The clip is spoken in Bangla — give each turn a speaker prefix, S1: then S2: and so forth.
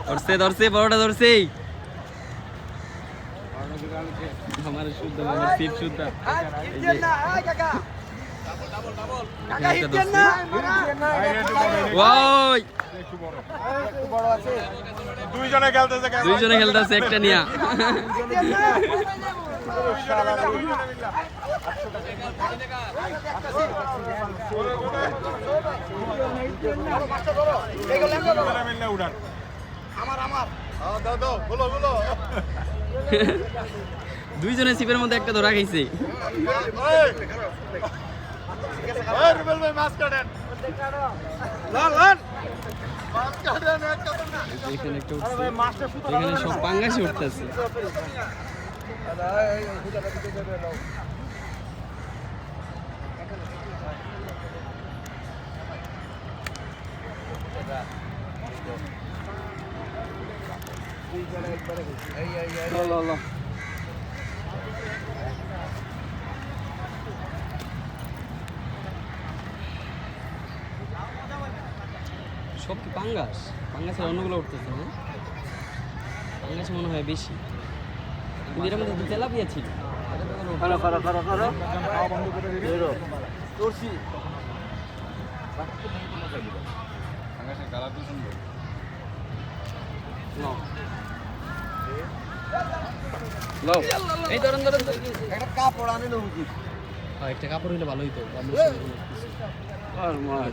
S1: ধরছে ধরছে বড়টা ধরছে আমার শুদ্ধ আমার সিপ শুদ্ধ ওই
S2: দুইজনে
S1: খেলতেছে একটা নিয়া দুইজনে সিপের মধ্যে একটা ধরা খাইছে এখানে সব পাঙ্গাসি উঠতেছে সব কি পাঙ্গাস পাঙ্গাসের অন্যগুলো উঠতেছে না পাঙ্গাস মনে হয় বেশি কিন্তু এর মধ্যে তেলাপিয়া ছিল এই ধরেন ধরেন একটা কাপড় আনে না উচিত একটা কাপড় হইলে ভালো হইতো